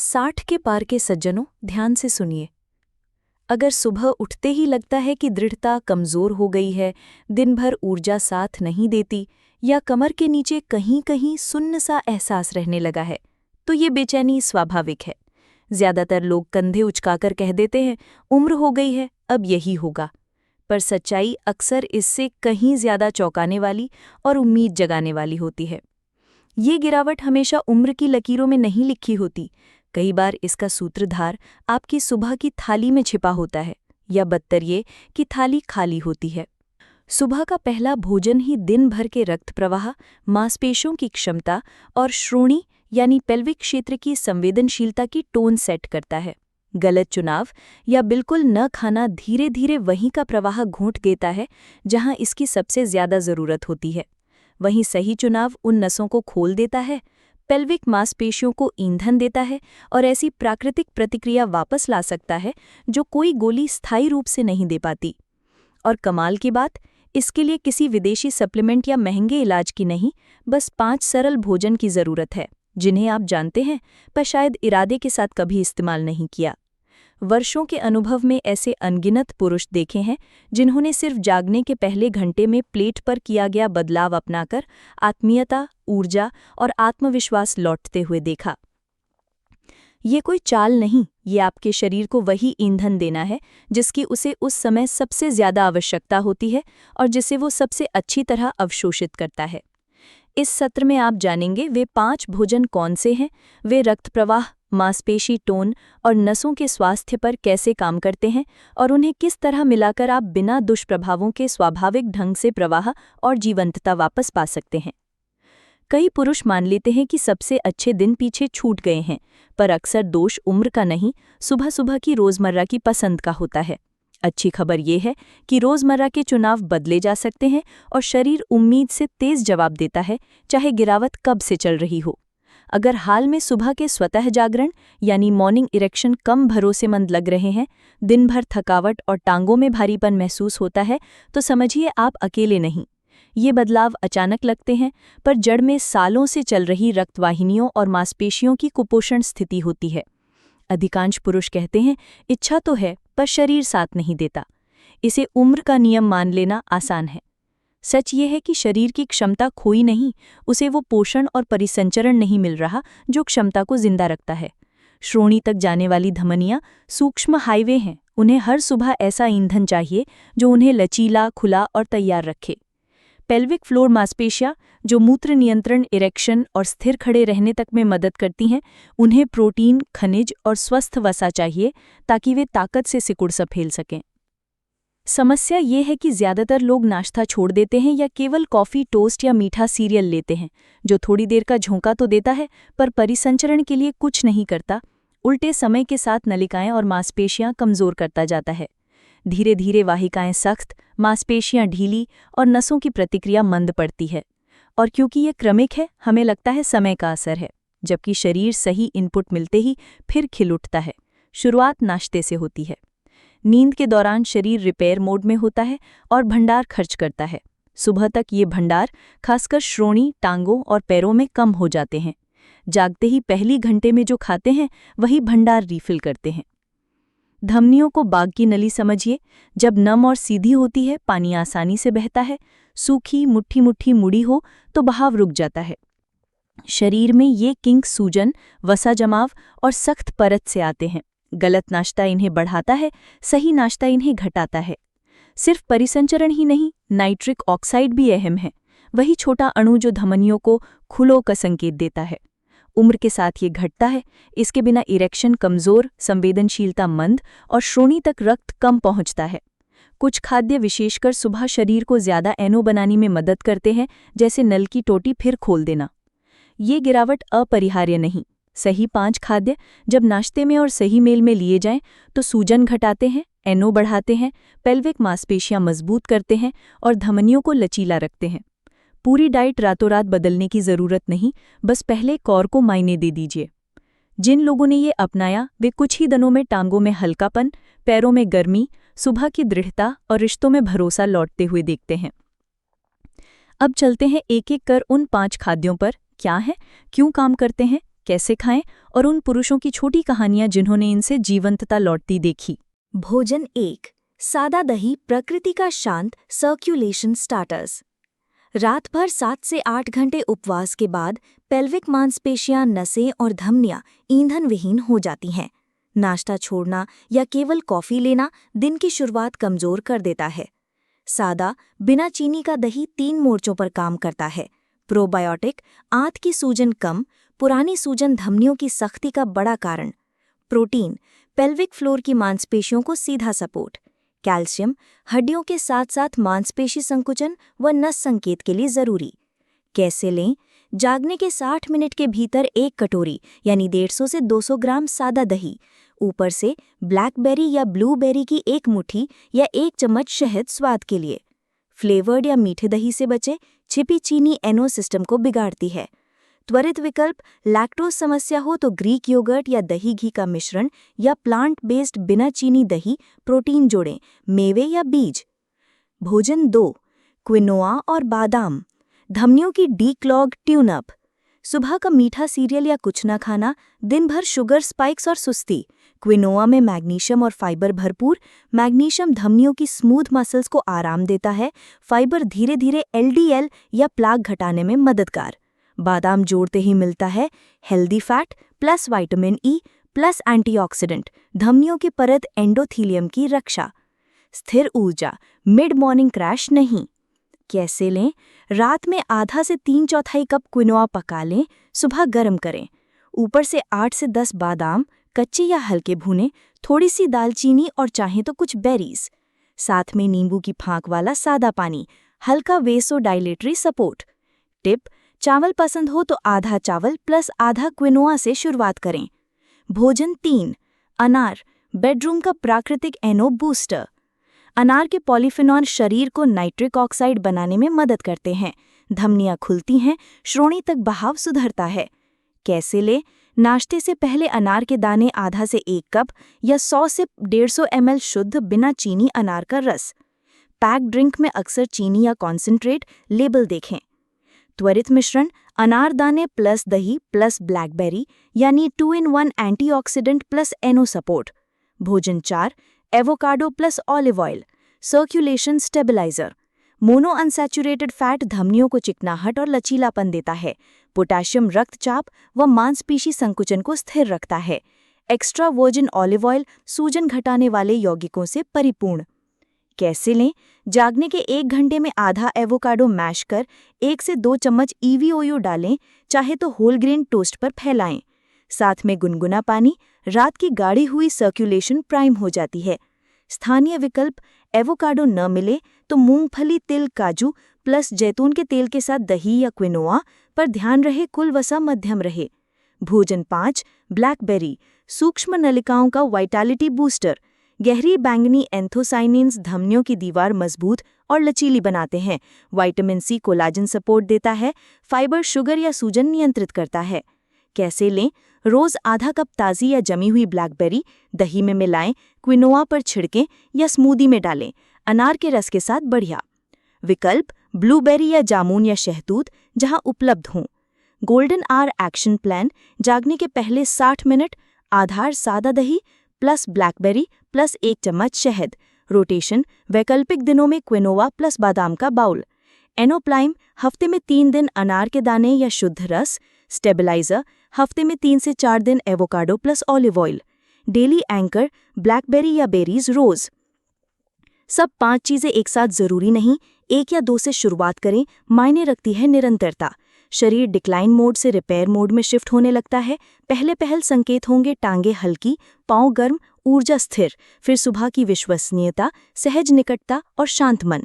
60 के पार के सज्जनों, ध्यान से सुनिए। अगर सुबह उठते ही लगता है कि दृढ़ता कमज़ोर हो गई है, दिन भर ऊर्जा साथ नहीं देती या कमर के नीचे कहीं कहीं सुन्न सा एहसास रहने लगा है, तो ये बेचैनी स्वाभाविक है। ज़्यादातर लोग कंधे उचकाकर कह देते हैं, उम्र हो गई है, अब यही होगा। पर सच्चाई अक्सर इससे कहीं ज़्यादा चौंकाने वाली और उम्मीद जगाने वाली होती है। ये गिरावट हमेशा उम्र की लकीरों में नहीं लिखी होती। कई बार इसका सूत्रधार आपकी सुबह की थाली में छिपा होता है, या बदतर ये कि थाली खाली होती है। सुबह का पहला भोजन ही दिन भर के रक्त प्रवाह, मांसपेशियों की क्षमता और श्रोणि यानी पेल्विक क्षेत्र की संवेदनशीलता की टोन सेट करता है। गलत चुनाव या बिल्कुल न खाना धीरे धीरे वहीं का प्रवाह घोंट देता है जहां इसकी सबसे ज्यादा जरूरत होती है। वहीं सही चुनाव उन नसों को खोल देता है, पेल्विक मांसपेशियों को ईंधन देता है और ऐसी प्राकृतिक प्रतिक्रिया वापस ला सकता है जो कोई गोली स्थायी रूप से नहीं दे पाती। और कमाल की बात, इसके लिए किसी विदेशी सप्लीमेंट या महंगे इलाज की नहीं, बस 5 सरल भोजन की जरूरत है, जिन्हें आप जानते हैं पर शायद इरादे के साथ कभी इस्तेमाल नहीं किया। वर्षों के अनुभव में ऐसे अनगिनत पुरुष देखे हैं जिन्होंने सिर्फ जागने के पहले घंटे में प्लेट पर किया गया बदलाव अपनाकर आत्मीयता, ऊर्जा और आत्मविश्वास लौटते हुए देखा। ये कोई चाल नहीं, ये आपके शरीर को वही ईंधन देना है जिसकी उसे उस समय सबसे ज्यादा आवश्यकता होती है और जिसे वो सबसे अच्छी तरह अवशोषित करता है। इस सत्र में आप जानेंगे वे 5 भोजन कौन से हैं, वे रक्त प्रवाह, मांसपेशी टोन और नसों के स्वास्थ्य पर कैसे काम करते हैं और उन्हें किस तरह मिलाकर आप बिना दुष्प्रभावों के स्वाभाविक ढंग से प्रवाह और जीवंतता वापस पा सकते हैं। कई पुरुष मान लेते हैं कि सबसे अच्छे दिन पीछे छूट गए हैं, पर अक्सर दोष उम्र का नहीं, सुबह सुबह की रोजमर्रा की पसंद का होता है। अच्छी खबर ये है कि रोजमर्रा के चुनाव बदले जा सकते हैं और शरीर उम्मीद से तेज जवाब देता है, चाहे गिरावट कब से चल रही हो। अगर हाल में सुबह के स्वतः जागरण यानी मॉर्निंग इरेक्शन कम भरोसेमंद लग रहे हैं, दिन भर थकावट और टांगों में भारीपन महसूस होता है, तो समझिए आप अकेले नहीं। ये बदलाव अचानक लगते हैं, पर जड़ में सालों से चल रही रक्तवाहिनियों और मांसपेशियों की कुपोषण स्थिति होती है। अधिकांश पुरुष कहते हैं, इच्छा तो है पर शरीर साथ नहीं देता। इसे उम्र का नियम मान लेना आसान है। सच ये है कि शरीर की क्षमता खोई नहीं, उसे वो पोषण और परिसंचरण नहीं मिल रहा जो क्षमता को जिंदा रखता है। श्रोणि तक जाने वाली धमनियां सूक्ष्म हाईवे हैं, उन्हें हर सुबह ऐसा ईंधन चाहिए जो उन्हें लचीला, खुला और तैयार रखे। पेल्विक फ्लोर मांसपेशियां, जो मूत्र नियंत्रण, इरेक्शन और स्थिर खड़े रहने तक में मदद करती हैं, उन्हें प्रोटीन, खनिज और स्वस्थ वसा चाहिए ताकि वे ताकत से सिकुड़ सफेल सकें। समस्या ये है कि ज़्यादातर लोग नाश्ता छोड़ देते हैं या केवल कॉफ़ी, टोस्ट या मीठा सीरियल लेते हैं, जो थोड़ी देर का झोंका तो देता है पर परिसंचरण के लिए कुछ नहीं करता। उल्टे समय के साथ नलिकाएं और मांसपेशियां कमज़ोर करता जाता है। धीरे धीरे वाहिकाएं सख्त, मांसपेशियां ढीली और नसों की प्रतिक्रिया मंद पड़ती है। और क्योंकि ये क्रमिक है, हमें लगता है समय का असर है, जबकि शरीर सही इनपुट मिलते ही फिर खिल उठता है। शुरुआत नाश्ते से होती है। नींद के दौरान शरीर रिपेयर मोड में होता है और भंडार खर्च करता है। सुबह तक ये भंडार, खासकर श्रोणि, टांगों और पैरों में कम हो जाते हैं। जागते ही पहली घंटे में जो खाते हैं वही भंडार रीफिल करते हैं। धमनियों को बाग की नली समझिए। जब नम और सीधी होती है, पानी आसानी से बहता है। सूखी, मुट्ठी मुट्ठी मुड़ी हो तो बहाव रुक जाता है। शरीर में ये किंक सूजन, वसा जमाव और सख्त परत से आते हैं। गलत नाश्ता इन्हें बढ़ाता है, सही नाश्ता इन्हें घटाता है। सिर्फ परिसंचरण ही नहीं, नाइट्रिक ऑक्साइड भी अहम है, वही छोटा अणु जो धमनियों को खुलो का संकेत देता है। उम्र के साथ ये घटता है। इसके बिना इरेक्शन कमज़ोर, संवेदनशीलता मंद और श्रोणि तक रक्त कम पहुंचता है। कुछ खाद्य विशेषकर सुबह शरीर को ज़्यादा एनो बनाने में मदद करते हैं, जैसे नल की टोटी फिर खोल देना। ये गिरावट अपरिहार्य नहीं। सही 5 खाद्य जब नाश्ते में और सही मेल में लिए जाएं तो सूजन घटाते हैं, एनो बढ़ाते हैं, पेल्विक मांसपेशियां मजबूत करते हैं और धमनियों को लचीला रखते हैं। पूरी डाइट रातों रात बदलने की ज़रूरत नहीं, बस पहले कौर को मायने दे दीजिए। जिन लोगों ने ये अपनाया वे कुछ ही दिनों में टांगों में हल्कापन, पैरों में गर्मी, सुबह की दृढ़ता और रिश्तों में भरोसा लौटते हुए देखते हैं। अब चलते हैं एक एक कर उन 5 खाद्यों पर। क्या हैं, क्यों काम करते हैं, कैसे खाएं और उन पुरुषों की छोटी कहानियां जिन्होंने इनसे जीवंतता लौटती देखी। भोजन 1। सादा दही, प्रकृति का शांत सर्कुलेशन स्टार्टर्स। रात भर 7 से 8 घंटे उपवास के बाद पेल्विक मांसपेशियां, नसें और धमनियां ईंधन विहीन हो जाती हैं। नाश्ता छोड़ना या केवल कॉफी लेना दिन की शुरुआत कमजोर कर देता है। सादा, बिना चीनी का दही 3 मोर्चों पर काम करता है। प्रोबायोटिक, आंत की सूजन कम, पुरानी सूजन धमनियों की सख्ती का बड़ा कारण। प्रोटीन, पेल्विक फ्लोर की मांसपेशियों को सीधा सपोर्ट। कैल्शियम, हड्डियों के साथ साथ मांसपेशी संकुचन व नस संकेत के लिए जरूरी। कैसे लें? जागने के 60 मिनट के भीतर 1 कटोरी यानी 150 से 200 ग्राम सादा दही, ऊपर से ब्लैकबेरी या ब्लूबेरी की 1 मुट्ठी या 1 चम्मच शहद स्वाद के लिए। फ्लेवर्ड या मीठे दही से बचें, छिपी चीनी एनो सिस्टम को बिगाड़ती है। त्वरित विकल्प, लैक्टोज समस्या हो तो ग्रीक योगर्ट या दही घी का मिश्रण या प्लांट बेस्ड बिना चीनी दही, प्रोटीन जोड़ें, मेवे या बीज। भोजन 2। क्विनोआ और बादाम, धमनियों की डीक्लॉग ट्यून अप। सुबह का मीठा सीरियल या कुछ न खाना, दिन भर शुगर स्पाइक्स और सुस्ती। क्विनोआ में मैग्नीशियम और फाइबर भरपूर। मैग्नीशियम धमनियों की स्मूथ मसल्स को आराम देता है। फाइबर धीरे धीरे एलडीएल या प्लाक घटाने में मददगार। बादाम जोड़ते ही मिलता है healthy fat plus vitamin E plus antioxidant, धमनियों की परत एंडोथीलियम की रक्षा। स्थिर ऊर्जा, मिड मॉर्निंग क्रैश नहीं। कैसे लें? रात में आधा से 3/4 कप क्विनोआ पका लें, सुबह गर्म करें। ऊपर से 8 से 10 बादाम, कच्चे या हल्के भूने, थोड़ी सी दालचीनी और चाहें तो कुछ बेरीज। साथ में नींबू की फांक वाला सादा पानी, हल्का वेसोडाइलेटरी सपोर्ट। टिप, चावल पसंद हो तो आधा चावल प्लस आधा क्विनोआ से शुरुआत करें। भोजन 3। अनार, बेडरूम का प्राकृतिक एनो बूस्टर। अनार के पॉलीफेनॉल शरीर को नाइट्रिक ऑक्साइड बनाने में मदद करते हैं। धमनियां खुलती हैं, श्रोणि तक बहाव सुधरता है। कैसे ले? नाश्ते से पहले अनार के दाने आधा से 1 कप या 100 से 150 ml शुद्ध बिना चीनी अनार का रस। पैक ड्रिंक में अक्सर चीनी या कॉन्सेंट्रेट, लेबल देखें। त्वरित मिश्रण, अनार दाने प्लस दही प्लस ब्लैकबेरी यानी 2 in 1 एंटीऑक्सीडेंट प्लस एनो सपोर्ट। भोजन 4। Avocado plus olive oil, circulation stabiliser. Mono unsaturated fat धमनियों को चिकनाहट और लचीलापन देता है। पोटेशियम रक्तचाप व मांसपेशी संकुचन को स्थिर रखता है। एक्स्ट्रा वर्जिन ऑलिव ऑयल सूजन घटाने वाले यौगिकों से परिपूर्ण। कैसे लें? जागने के 1 घंटे में आधा एवोकाडो मैश कर 1 से 2 चम्मच EVOU डालें, चाहे तो होल ग्रेन टोस्ट पर फैलाएं। साथ में गुनगुना पानी, रात की गाढ़ी हुई सर्कुलेशन प्राइम हो जाती है। स्थानीय विकल्प, एवोकाडो न मिले तो मूंगफली, तिल, काजू प्लस जैतून के तेल के साथ दही या क्विनोआ, पर ध्यान रहे कुल वसा मध्यम रहे। भोजन 5। ब्लैकबेरी, सूक्ष्म नलिकाओं का वाइटैलिटी बूस्टर। गहरी बैंगनी एंथोसाइनिन्स धमनियों की दीवार मजबूत और लचीली बनाते हैं। विटामिन सी कोलाजन सपोर्ट देता है। फाइबर शुगर या सूजन नियंत्रित करता है। कैसे लें? रोज आधा कप ताज़ी या जमी हुई ब्लैकबेरी दही में मिलाएं, क्विनोआ पर छिड़कें या स्मूदी में डालें, अनार के रस के साथ बढ़िया। विकल्प, ब्लूबेरी या जामुन या शहतूत जहां उपलब्ध हों। गोल्डन आवर एक्शन प्लान, जागने के पहले 60 मिनट, आधार सादा दही प्लस ब्लैकबेरी प्लस 1 चम्मच शहद। रोटेशन, वैकल्पिक दिनों में क्विनोआ प्लस बादाम का बाउल। एनोप्लाइम, हफ्ते में 3 दिन अनार के दाने या शुद्ध रस। स्टेबलाइजर, हफ्ते में 3 से 4 दिन avocado plus olive oil. Daily anchor, blackberry या बेरीज रोज। सब 5 चीजें एक साथ जरूरी नहीं, 1 या 2 से शुरुआत करें, मायने रखती है निरंतरता। शरीर डिक्लाइन मोड से रिपेयर मोड में शिफ्ट होने लगता है। पहल संकेत होंगे टांगे हल्की, पांव गर्म, ऊर्जा स्थिर, फिर सुबह की विश्वसनीयता, सहज निकटता और शांत मन।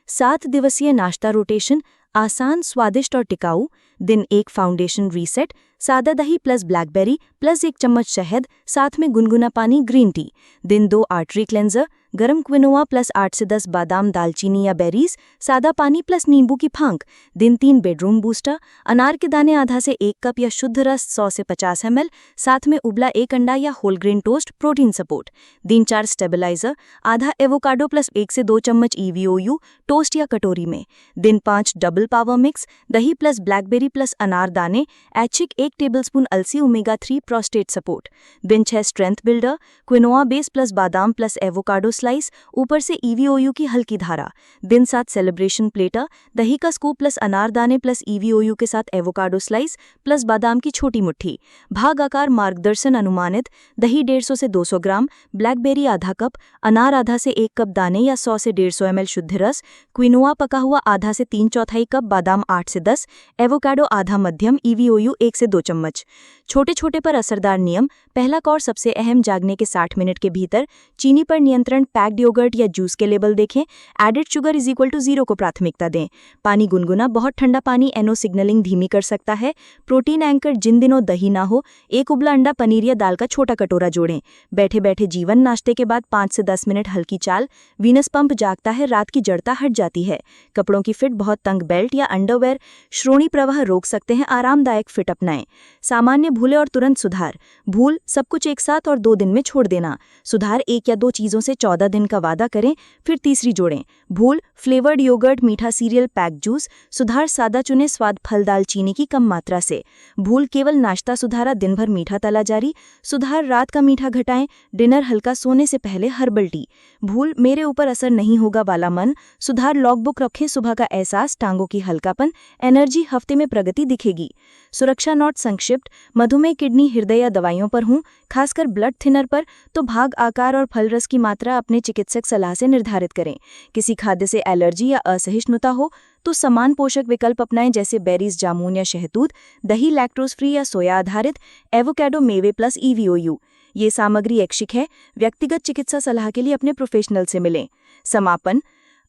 7 दिवसीय नाश्ता रोटेशन, आसान, स्वादिष्ट और टिकाऊ। दिन 1 फाउंडेशन रीसेट, सादा दही प्लस ब्लैकबेरी प्लस 1 चम्मच शहद, साथ में गुनगुना पानी, ग्रीन टी। दिन 2 आर्टरी क्लेंजर, गरम क्विनोआ प्लस 8 से 10 बादाम, दालचीनी या बेरीज, सादा पानी प्लस नींबू की फांक। दिन 3 बेडरूम बूस्टर, अनार के दाने आधा से 1 कप या शुद्ध रस 100 से 50 ml, साथ में उबला 1 अंडा या whole grain toast, protein support. दिन 4 स्टेबलाइजर, आधा एवोकाडो प्लस 1 से 2 चम्मच EVOU, टोस्ट या कटोरी में। दिन 5 डबल पावर मिक्स, दही प्लस ब्लैकबेरी प्लस अनार दाने, ऐच्छिक 1 टेबलस्पून अलसी, ओमेगा 3, प्रोस्टेट सपोर्ट। दिन 6 strength builder, quinoa base plus बादाम प्लस एवोकाडो स्लाइस, ऊपर से EVOU की हल्की धारा। दिन 7 सेलिब्रेशन प्लेटर, दही का स्कूप प्लस अनार दाने प्लस EVOU के साथ एवोकाडो स्लाइस प्लस बादाम की छोटी मुट्ठी। भाग आकार मार्गदर्शन अनुमानित, दही 150 से 200 ग्राम, ब्लैकबेरी आधा कप, अनार आधा से 1 कप दाने या 100 से 150 ml शुद्ध रस, क्विनोआ पका हुआ आधा से 3/4 कप, बादाम 8 से 10, एवोकाडो आधा मध्यम, EVOU 1 से 2 चम्मच। छोटे छोटे पर असरदार नियम। पहला और सबसे अहम, जागने के 60 मिनट के भीतर चीनी पर नियंत्रण। पैक्ड योगर्ट या जूस के लेबल देखें। एडेड शुगर = 0 को प्राथमिकता दें। पानी गुनगुना, बहुत ठंडा पानी NO सिग्नलिंग धीमी कर सकता है। प्रोटीन एंकर, जिन दिनों दही ना हो, 1 उबला अंडा, पनीर या दाल का छोटा कटोरा जोड़ें। बैठे बैठे जीवन, नाश्ते के बाद 5 से 10 मिनट हल्की चाल। वीनस पंप जागता है, रात की जड़ता हट जाती है। कपड़ों की फिट, बहुत तंग बेल्ट या अंडरवेयर श्रोणी प्रवाह रोक सकते हैं। आरामदायक फिट अपनाएं। सामान्य भूले और तुरंत सुधार। भूल सब कुछ एक साथ और 2 दिन में छोड़ देना। सुधार 1 या 2 चीजों से 14 दिन का वादा करें, फिर तीसरी जोड़ें। भूल फ्लेवर्ड योगर्ट, मीठा सीरियल, पैक जूस। सुधार सादा चुने, स्वाद फल, दालचीनी की कम मात्रा से। भूल केवल नाश्ता सुधारा, दिन भर मीठा तला जारी। सुधार रात का मीठा घटाएं, डिनर हल्का, सोने से पहले हर्बल टी। भूल मेरे ऊपर असर नहीं होगा वाला मन। सुधार लॉगबुक रखें, सुबह का एहसास, टांगों की हल्कापन, एनर्जी, हफ्ते में प्रगति दिखेगी। सुरक्षा नोट संक्षिप्त। मधुमेह, किडनी, हृदय या दवाइयों पर हूं, खासकर ब्लड थिनर पर, तो भाग आकार और फल रस की मात्रा अपने चिकित्सक सलाह से निर्धारित करें। किसी खाद्य से एलर्जी या असहिष्णुता हो तो समान पोषक विकल्प अपनाएं, जैसे बेरीज, जामुन या शहतूत, दही लैक्टोज फ्री या सोया आधारित, एवोकाडो, मेवे प्लस EVOU। ये सामग्री ऐच्छिक है। व्यक्तिगत चिकित्सा सलाह के लिए अपने प्रोफेशनल से मिलें। समापन।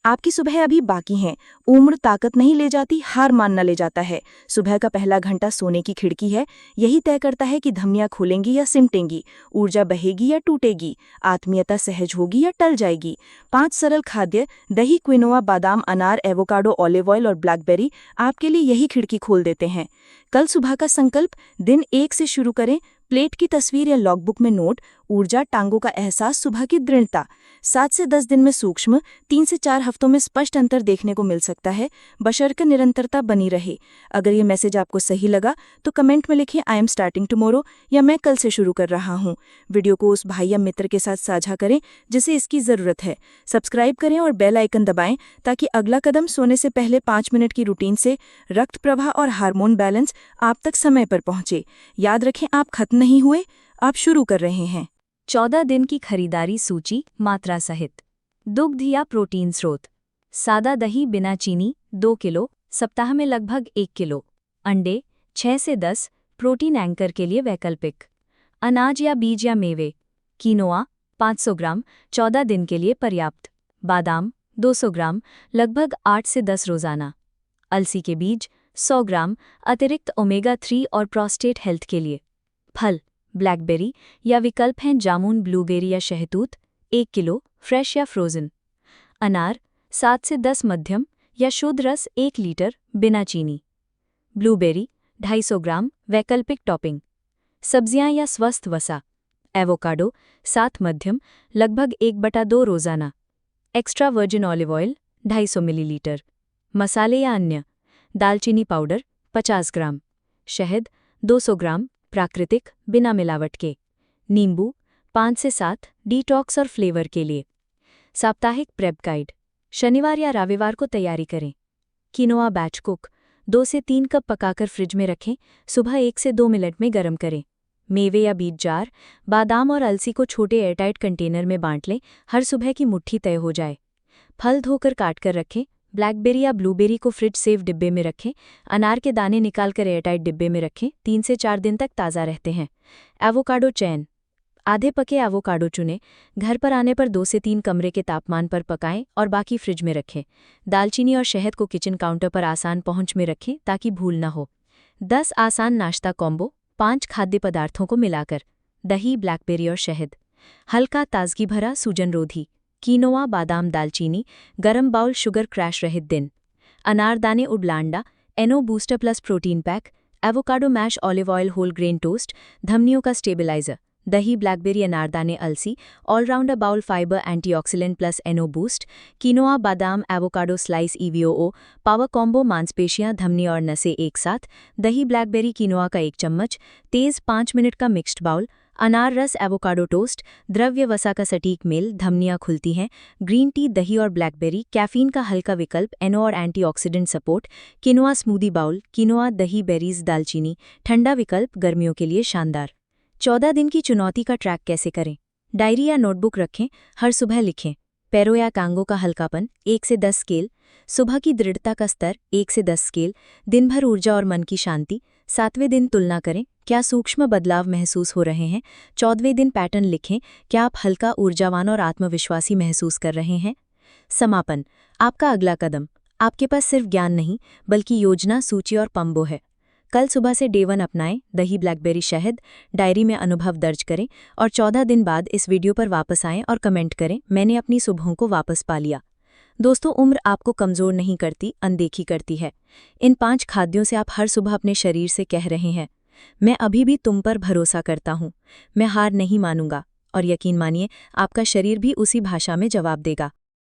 आपकी सुबह अभी बाकी है। उम्र ताकत नहीं ले जाती, हार मानना ले जाता है। सुबह का पहला घंटा सोने की खिड़की है। यही तय करता है कि धमनियां खुलेंगी या सिमटेंगी, ऊर्जा बहेगी या टूटेगी, आत्मीयता सहज होगी या टल जाएगी। 5 सरल खाद्य, दही, क्विनोआ, बादाम, अनार, एवोकाडो, ऑलिव ऑयल और ब्लैकबेरी आपके लिए यही खिड़की खोल देते हैं। कल सुबह का संकल्प। दिन 1 से शुरू करें। प्लेट की तस्वीर या लॉगबुक में नोट। ऊर्जा, टांगों का एहसास, सुबह की दृढ़ता। 7 से 10 दिन में सूक्ष्म, 3 से 4 हफ्तों में स्पष्ट अंतर देखने को मिल सकता है, बशर्ते निरंतरता बनी रहे। अगर ये मैसेज आपको सही लगा तो कमेंट में लिखें आई एम स्टार्टिंग टुमारो या मैं कल से शुरू कर रहा हूँ। वीडियो को उस भाई या मित्र के साथ साझा करें जिसे इसकी ज़रूरत है। सब्सक्राइब करें और बेल आइकन दबाएं ताकि अगला कदम सोने से पहले 5 मिनट की रूटीन से रक्त प्रवाह और हार्मोन बैलेंस आप तक समय पर पहुंचे। याद रखें, आप खत्म नहीं हुए, आप शुरू कर रहे हैं। 14 दिन की खरीदारी सूची, मात्रा सहित। दुग्ध या प्रोटीन स्रोत। सादा दही बिना चीनी 2 किलो, सप्ताह में लगभग 1 किलो। अंडे 6 से 10, प्रोटीन एंकर के लिए वैकल्पिक। अनाज या बीज या मेवे। कीनोआ 500 ग्राम, 14 दिन के लिए पर्याप्त। बादाम 200 ग्राम, लगभग 8 से 10 रोजाना। अलसी के बीज 100 ग्राम, अतिरिक्त ओमेगा 3 और प्रोस्टेट हेल्थ के लिए। फल ब्लैकबेरी या विकल्प हैं जामुन, ब्लूबेरी या शहतूत 1 किलो, फ्रेश या फ्रोजन। अनार 7 से 10 मध्यम या शुद्ध रस 1 लीटर, बिना चीनी। ब्लूबेरी 250 ग्राम, वैकल्पिक टॉपिंग। सब्जियां या स्वस्थ वसा। एवोकाडो 7 मध्यम, लगभग 1/2 रोजाना। Extra virgin olive oil 250 millilitre. मसाले या अन्य। दालचीनी पाउडर 50 ग्राम। शहद 200 ग्राम, प्राकृतिक, बिना मिलावट के। नींबू 5 से 7, डिटॉक्स और फ्लेवर के लिए। साप्ताहिक प्रेप गाइड। शनिवार या रविवार को तैयारी करें। कीनोआ बैच कुक 2 से 3 कप पकाकर फ्रिज में रखें, सुबह 1 से 2 मिनट में गर्म करें। मेवे या बीज जार। बादाम और अलसी को छोटे एयरटाइट कंटेनर में बांट लें, हर सुबह की मुट्ठी तय हो जाए। फल धोकर काट कर रखें। ब्लैकबेरी या ब्लूबेरी को फ्रिज सेफ डिब्बे में रखें। अनार के दाने निकालकर एयरटाइट डिब्बे में रखें, 3 से 4 दिन तक ताज़ा रहते हैं। एवोकाडो चयन। आधे पके एवोकाडो चुनें, घर पर आने पर 2 से 3 कमरे के तापमान पर पकाएं और बाकी फ्रिज में रखें। दालचीनी और शहद को किचन काउंटर पर आसान पहुंच में रखें ताकि भूल न हो। 10 आसान नाश्ता कॉम्बो, 5 खाद्य पदार्थों को मिलाकर। दही, ब्लैकबेरी और शहद। हल्का, ताजगी भरा, सूजन रोधी। कीनोआ बादाम दालचीनी गरम बाउल शुगर क्रैश रहित दिन। अनारदाने उबलांडा N O booster plus protein pack. Avocado mash olive oil whole grain toast धमनियों का स्टेबलाइजर। दही ब्लैकबेरी अनारदाने अलसी allrounder bowl fibre antioxidant plus N O boost. Quinoa बादाम avocado slice EVOO power combo मांसपेशियां धमनी और नसें एक साथ। दही ब्लैकबेरी कीनोआ का 1 चम्मच। तेज 5 मिनट का मिक्स्ड बाउल। अनार रस एवोकाडो टोस्ट द्रव्य वसा का सटीक मेल धमनियां खुलती हैं। ग्रीन टी दही और ब्लैकबेरी कैफीन का हल्का विकल्प एनो और antioxidant support. Quinoa smoothie bowl quinoa दही बेरीज दालचीनी ठंडा विकल्प गर्मियों के लिए शानदार। 14 दिन की चुनौती का ट्रैक कैसे करें? डायरी या नोटबुक रखें, हर सुबह लिखें। पैरों या टांगों का हल्कापन 1 से 10 स्केल। सुबह की दृढ़ता का स्तर 1 से 10 स्केल। दिन भर ऊर्जा और मन की शांति। 7वें दिन तुलना करें, क्या सूक्ष्म बदलाव महसूस हो रहे हैं? 14वें दिन पैटर्न लिखें, क्या आप हल्का ऊर्जावान और आत्मविश्वासी महसूस कर रहे हैं? समापन, आपका अगला कदम। आपके पास सिर्फ ज्ञान नहीं, बल्कि योजना, सूची और पंबो है। कल सुबह से डे 1 अपनाएं, दही ब्लैकबेरी शहद, डायरी में अनुभव दर्ज करें और 14 दिन बाद इस वीडियो पर वापस आएं और कमेंट करें, मैंने अपनी सुबहों को वापस पा लिया। दोस्तों, उम्र आपको कमज़ोर नहीं करती, अनदेखी करती है। इन 5 खाद्यों से आप हर सुबह अपने शरीर से कह रहे हैं, मैं अभी भी तुम पर भरोसा करता हूँ, मैं हार नहीं मानूंगा। और यकीन मानिए, आपका शरीर भी उसी भाषा में जवाब देगा।